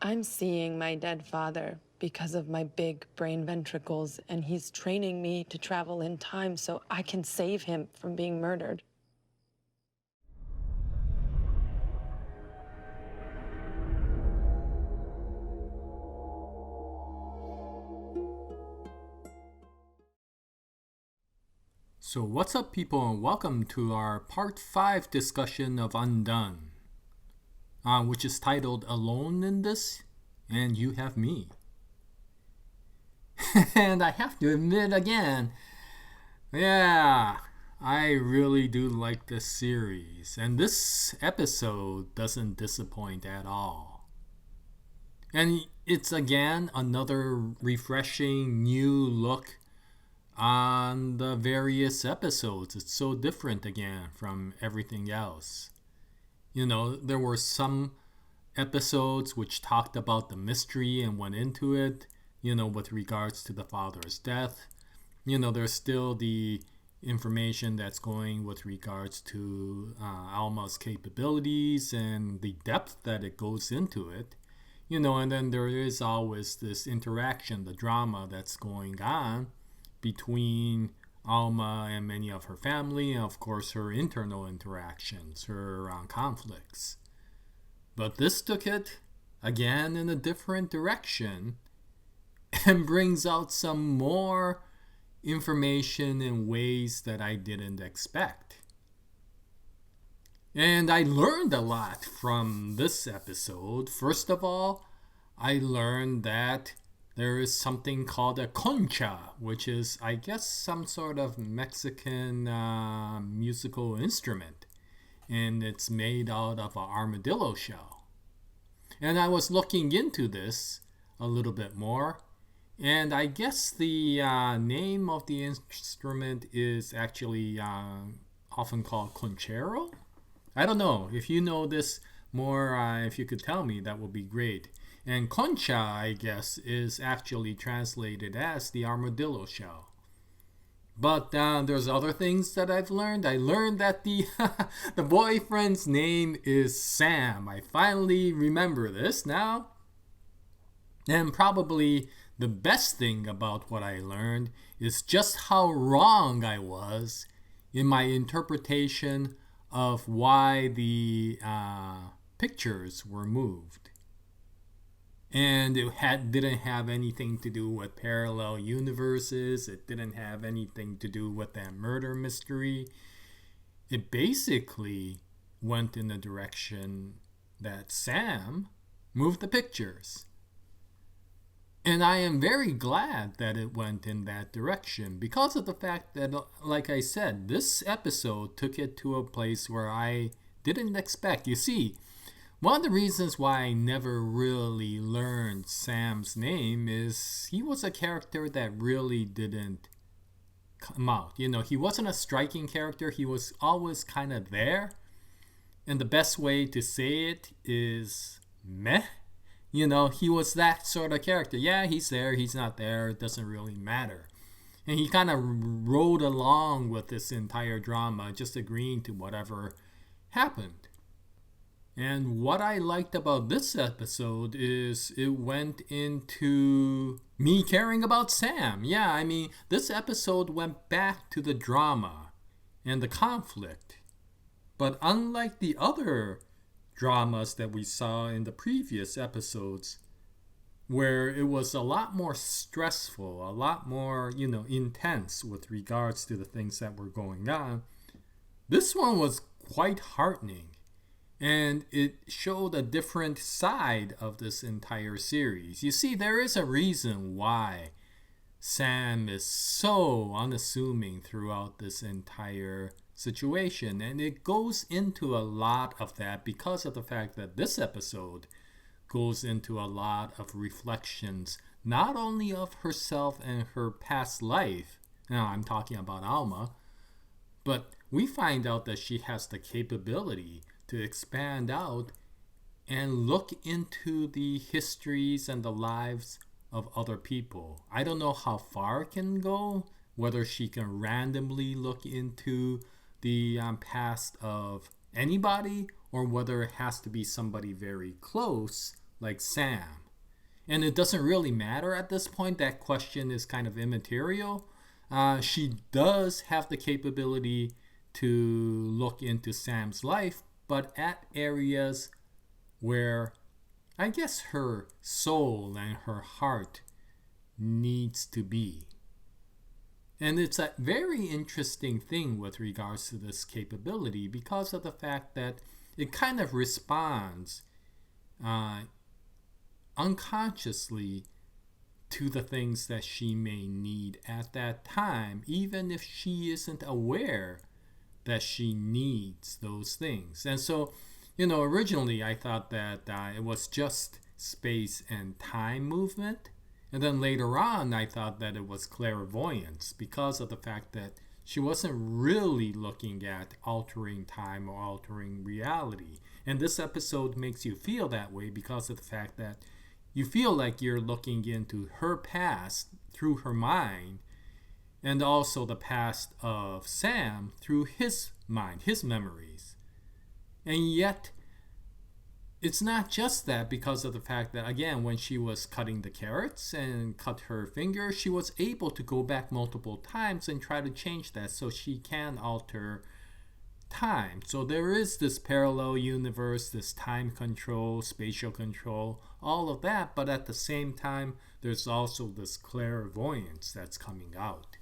I'm seeing my dead father because of my big brain ventricles, and he's training me to travel in time so I can save him from being murdered. So what's up, people, and welcome to our part 5 discussion of Undone, which is titled Alone in This, and You Have Me. And I have to admit again, yeah, I really do like this series, and this episode doesn't disappoint at all. And it's again another refreshing new look on the various episodes. It's so different again from everything else. You know, there were some episodes which talked about the mystery and went into it, with regards to the father's death. There's still the information that's going with regards to Alma's capabilities and the depth that it goes into it. And then there is always this interaction, the drama that's going on between Alma and many of her family, and of course her internal interactions, her conflicts. But this took it again in a different direction and brings out some more information in ways that I didn't expect. And I learned a lot from this episode. First of all, I learned that there is something called a concha, which is, I guess, some sort of Mexican musical instrument. And it's made out of an armadillo shell. And I was looking into this a little bit more. And I guess the name of the instrument is actually often called conchero. I don't know. If you know this more, if you could tell me, that would be great. And concha, I guess, is actually translated as the armadillo shell. But there's other things that I've learned. I learned that the the boyfriend's name is Sam. I finally remember this now. And probably the best thing about what I learned is just how wrong I was in my interpretation of why the pictures were moved. And it didn't have anything to do with parallel universes. It didn't have anything to do with that murder mystery. It basically went in the direction that Sam moved the pictures. And I am very glad that it went in that direction because of the fact that, like I said, this episode took it to a place where I didn't expect. You see, one of the reasons why I never really learned Sam's name is he was a character that really didn't come out. He wasn't a striking character. He was always kind of there. And the best way to say it is meh. He was that sort of character. Yeah, he's there, he's not there, it doesn't really matter. And he kind of rode along with this entire drama, just agreeing to whatever happened. And what I liked about this episode is it went into me caring about Sam. Yeah, I mean, this episode went back to the drama and the conflict. But unlike the other dramas that we saw in the previous episodes, where it was a lot more stressful, a lot more, intense with regards to the things that were going on, this one was quite heartening. And it showed a different side of this entire series. You see, there is a reason why Sam is so unassuming throughout this entire situation, and it goes into a lot of that because of the fact that this episode goes into a lot of reflections, not only of herself and her past life. Now I'm talking about Alma, but we find out that she has the capability to expand out and look into the histories and the lives of other people. I don't know how far it can go, whether she can randomly look into the past of anybody or whether it has to be somebody very close, like Sam. And it doesn't really matter at this point. That question is kind of immaterial. She does have the capability to look into Sam's life, but at areas where I guess her soul and her heart needs to be. And it's a very interesting thing with regards to this capability because of the fact that it kind of responds unconsciously to the things that she may need at that time, even if she isn't aware that she needs those things. And so, originally I thought that it was just space and time movement. And then later on, I thought that it was clairvoyance because of the fact that she wasn't really looking at altering time or altering reality. And this episode makes you feel that way because of the fact that you feel like you're looking into her past through her mind, and also the past of Sam through his mind, his memories. And yet, it's not just that, because of the fact that, again, when she was cutting the carrots and cut her finger, she was able to go back multiple times and try to change that so she can alter time. So there is this parallel universe, this time control, spatial control, all of that, but at the same time, there's also this clairvoyance that's coming out.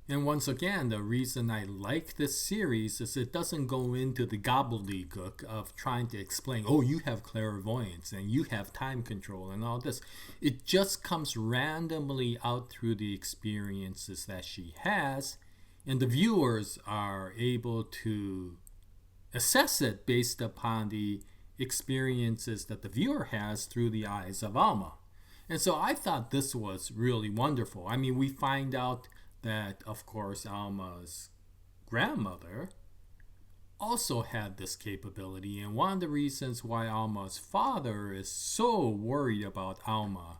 And once again, the reason I like this series is it doesn't go into the gobbledygook of trying to explain, oh, you have clairvoyance and you have time control and all this. It just comes randomly out through the experiences that she has, and the viewers are able to assess it based upon the experiences that the viewer has through the eyes of Alma. And so I thought this was really wonderful. I mean, we find out that, of course, Alma's grandmother also had this capability. And one of the reasons why Alma's father is so worried about Alma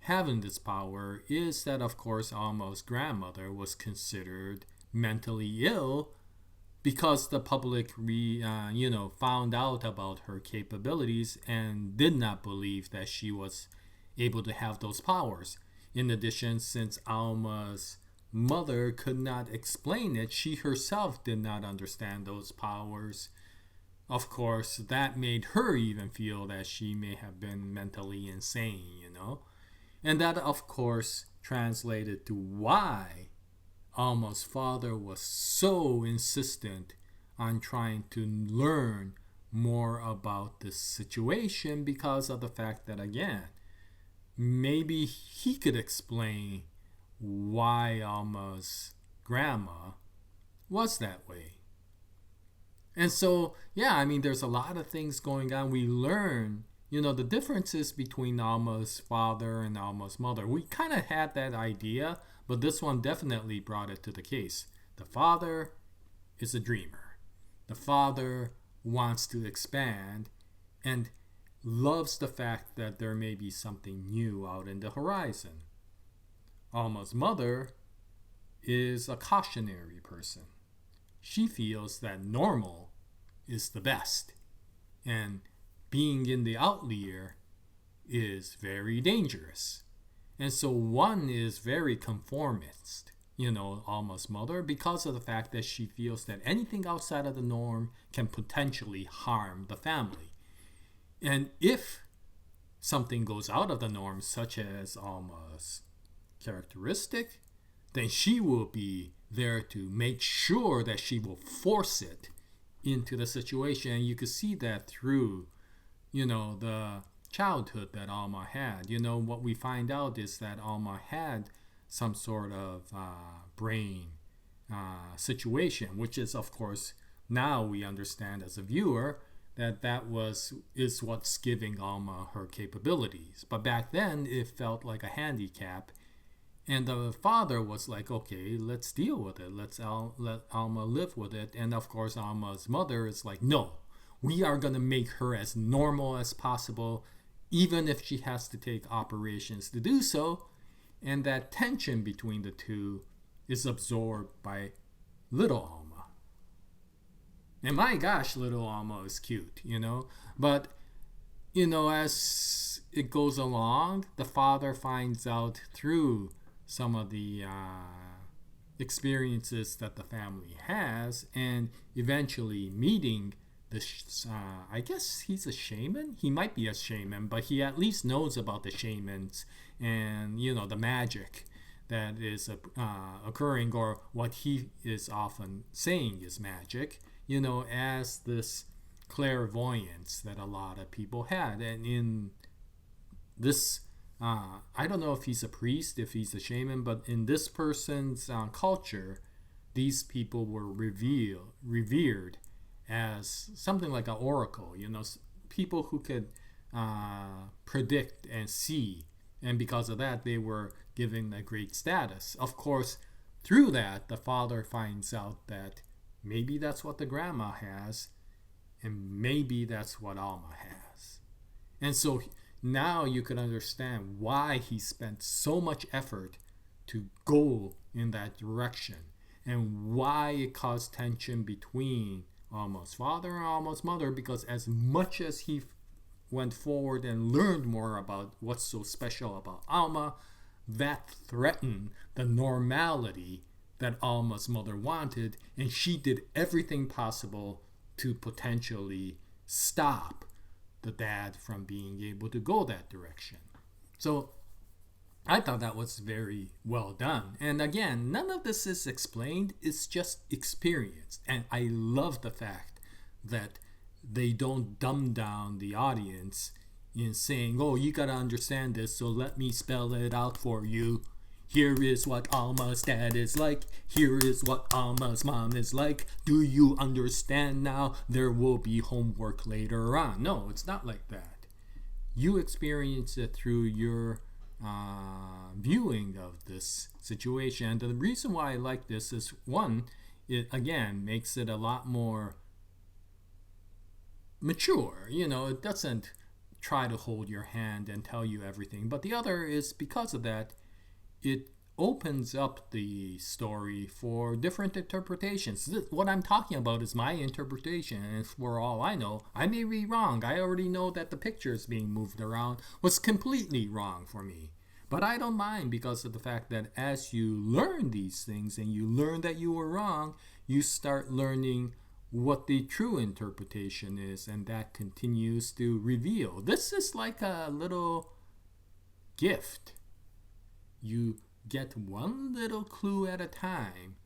having this power is that, of course, Alma's grandmother was considered mentally ill because the public found out about her capabilities and did not believe that she was able to have those powers. In addition, since Alma's mother could not explain it, she herself did not understand those powers. Of course, that made her even feel that she may have been mentally insane, And that, of course, translated to why Alma's father was so insistent on trying to learn more about this situation because of the fact that, again, maybe he could explain why Alma's grandma was that way. And so, there's a lot of things going on. We learn, the differences between Alma's father and Alma's mother. We kind of had that idea, but this one definitely brought it to the case. The father is a dreamer. The father wants to expand and loves the fact that there may be something new out in the horizon. Alma's mother is a cautionary person. She feels that normal is the best, and being in the outlier is very dangerous. And so one is very conformist, Alma's mother, because of the fact that she feels that anything outside of the norm can potentially harm the family. And if something goes out of the norm, such as Alma's characteristic, then she will be there to make sure that she will force it into the situation. And you can see that through, the childhood that Alma had. What we find out is that Alma had some sort of brain situation, which is, of course, now we understand as a viewer that is what's giving Alma her capabilities. But back then, it felt like a handicap. And the father was like, okay, let's deal with it. Let Alma live with it. And of course, Alma's mother is like, no, we are going to make her as normal as possible, even if she has to take operations to do so. And that tension between the two is absorbed by little Alma. And my gosh, little Alma is cute, But as it goes along, the father finds out through some of the experiences that the family has, and eventually meeting I guess he's a shaman. He might be a shaman, but he at least knows about the shamans and the magic that is occurring, or what he is often saying is magic. As this clairvoyance that a lot of people had, and in this I don't know if he's a priest, if he's a shaman, but in this person's culture, these people were revered as something like an oracle, people who could predict and see. And because of that, they were given a great status. Of course, through that, the father finds out that maybe that's what the grandma has, and maybe that's what Alma has. And so now you can understand why he spent so much effort to go in that direction, and why it caused tension between Alma's father and Alma's mother, because as much as he went forward and learned more about what's so special about Alma, that threatened the normality that Alma's mother wanted, and she did everything possible to potentially stop the dad from being able to go that direction. So I thought that was very well done. And again, none of this is explained, it's just experienced. And I love the fact that they don't dumb down the audience in saying, oh, you gotta understand this, so let me spell it out for you. Here is what Alma's dad is like. Here is what Alma's mom is like. Do you understand now? There will be homework later on. No, it's not like that. You experience it through your viewing of this situation. And the reason why I like this is, one, it again makes it a lot more mature. It doesn't try to hold your hand and tell you everything. But the other is, because of that, it opens up the story for different interpretations. What I'm talking about is my interpretation, and for all I know, I may be wrong. I already know that the pictures being moved around was completely wrong for me. But I don't mind, because of the fact that as you learn these things and you learn that you were wrong, you start learning what the true interpretation is, and that continues to reveal. This is like a little gift. You get one little clue at a time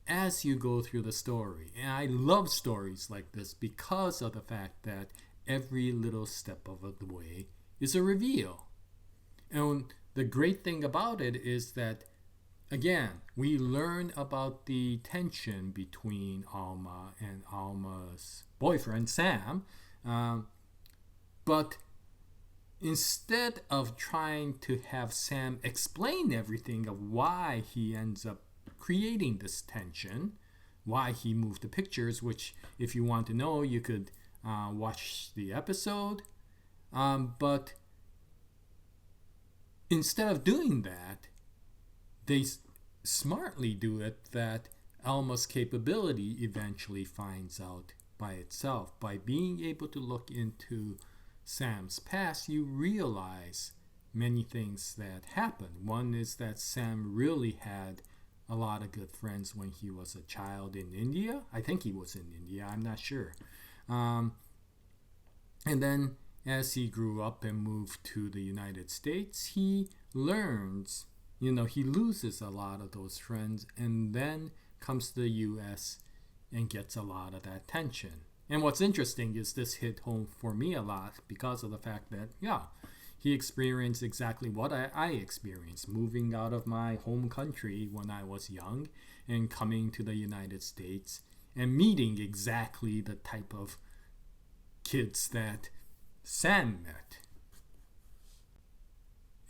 as you go through the story. And I love stories like this because of the fact that every little step of the way is a reveal. And the great thing about it is that, again, we learn about the tension between Alma and Alma's boyfriend, Sam. But instead of trying to have Sam explain everything of why he ends up creating this tension, why he moved the pictures, which if you want to know, you could watch the episode. But instead of doing that, they smartly do it that Alma's capability eventually finds out by itself. By being able to look into Sam's past, you realize many things that happened. One is that Sam really had a lot of good friends when he was a child in India. I think he was in India, I'm not sure. And then as he grew up and moved to the United States, he learns, he loses a lot of those friends, and then comes to the US and gets a lot of that tension. And what's interesting is this hit home for me a lot because of the fact that, he experienced exactly what I experienced, moving out of my home country when I was young and coming to the United States and meeting exactly the type of kids that Sam met.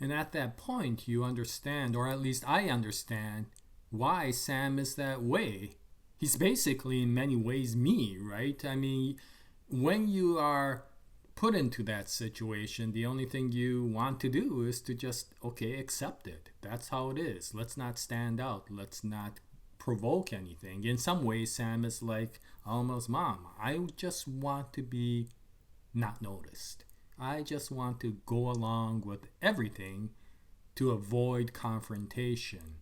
And at that point, you understand, or at least I understand, why Sam is that way. He's basically in many ways me, right? I mean, when you are put into that situation, the only thing you want to do is to just, accept it. That's how it is. Let's not stand out. Let's not provoke anything. In some ways, Sam is like Alma's mom. I just want to be not noticed. I just want to go along with everything to avoid confrontation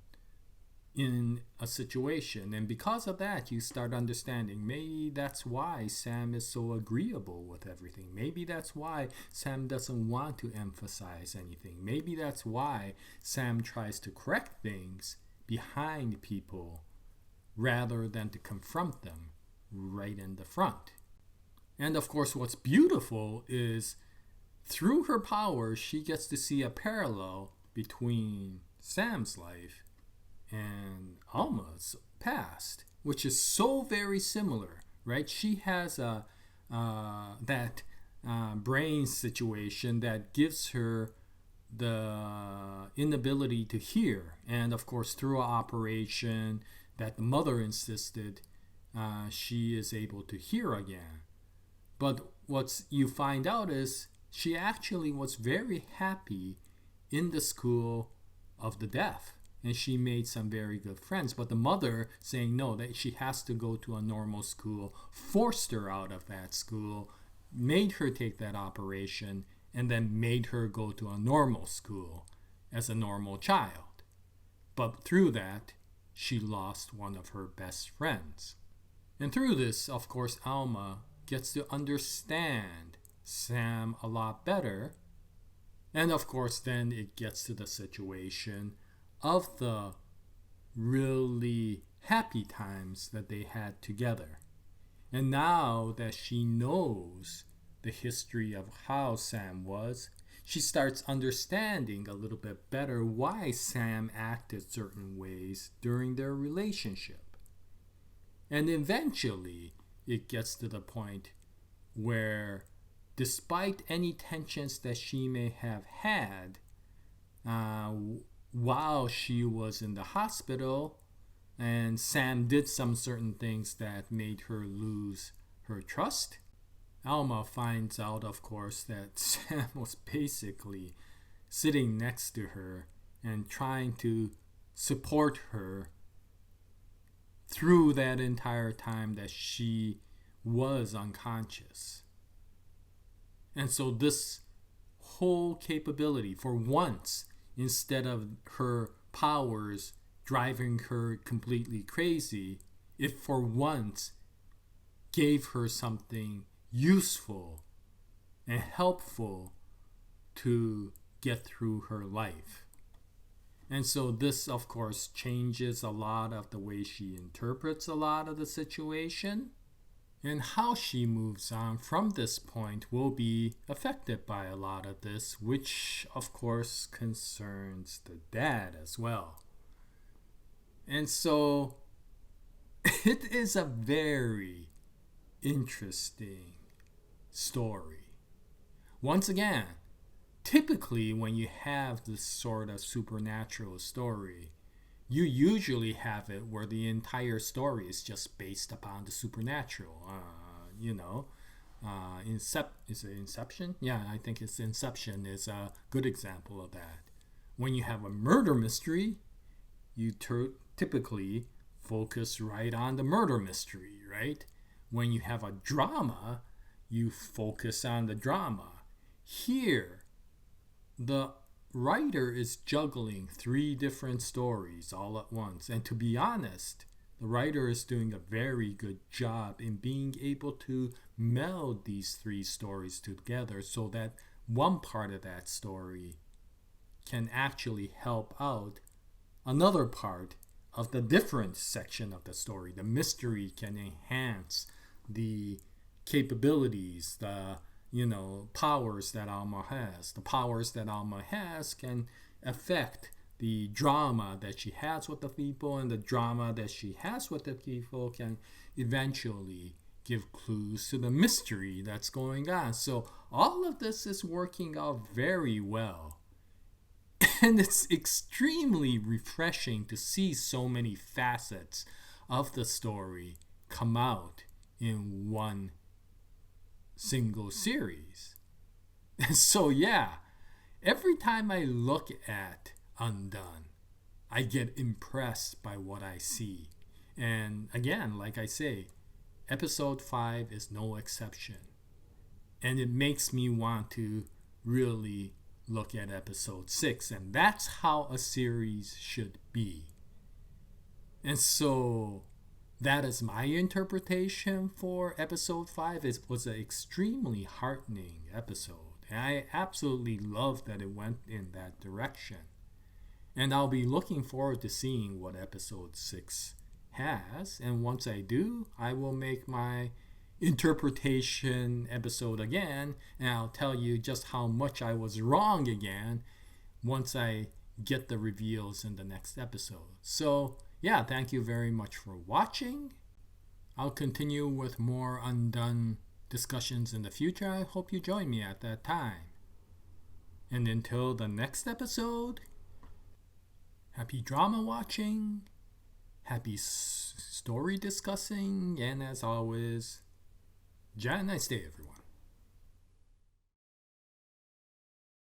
in a situation. And because of that, you start understanding maybe that's why Sam is so agreeable with everything. Maybe that's why Sam doesn't want to emphasize anything. Maybe that's why Sam tries to correct things behind people rather than to confront them right in the front. And of course, what's beautiful is through her power, she gets to see a parallel between Sam's life and Alma's past, which is so very similar, right? She has that brain situation that gives her the inability to hear, and of course, through an operation that the mother insisted, she is able to hear again. But what you find out is she actually was very happy in the school of the deaf, and she made some very good friends. But the mother saying no, that she has to go to a normal school, forced her out of that school, made her take that operation, and then made her go to a normal school as a normal child. But through that, she lost one of her best friends. And through this, of course, Alma gets to understand Sam a lot better. And of course, then it gets to the situation of the really happy times that they had together. And now that she knows the history of how Sam was, she starts understanding a little bit better why Sam acted certain ways during their relationship. And eventually, it gets to the point where, despite any tensions that she may have had while she was in the hospital, and Sam did some certain things that made her lose her trust, Alma finds out, of course, that Sam was basically sitting next to her and trying to support her through that entire time that she was unconscious. And so this whole capability, for once, instead of her powers driving her completely crazy, it for once gave her something useful and helpful to get through her life. And so this, of course, changes a lot of the way she interprets a lot of the situation. And how she moves on from this point will be affected by a lot of this, which, of course, concerns the dad as well. And so it is a very interesting story. Once again, typically when you have this sort of supernatural story, you usually have it where the entire story is just based upon the supernatural. Is it Inception? Yeah, I think it's Inception is a good example of that. When you have a murder mystery, you typically focus right on the murder mystery, right? When you have a drama, you focus on the drama. Here, the writer is juggling 3 different stories all at once. And to be honest, the writer is doing a very good job in being able to meld these 3 stories together so that one part of that story can actually help out another part of the different section of the story. The mystery can enhance the capabilities, the powers that Alma has. The powers that Alma has can affect the drama that she has with the people, and the drama that she has with the people can eventually give clues to the mystery that's going on. So all of this is working out very well. And it's extremely refreshing to see so many facets of the story come out in one single series. And so yeah, every time I look at Undone, I get impressed by what I see. And again, like I say, episode 5 is no exception. And it makes me want to really look at episode 6. And that's how a series should be. And so that is my interpretation for episode 5. It was an extremely heartening episode. And I absolutely love that it went in that direction. And I'll be looking forward to seeing what episode 6 has. And once I do, I will make my interpretation episode again. And I'll tell you just how much I was wrong again once I get the reveals in the next episode. So, yeah, thank you very much for watching. I'll continue with more Undone discussions in the future. I hope you join me at that time. And until the next episode, happy drama watching, happy story discussing, and as always, Jaya, nice day, everyone.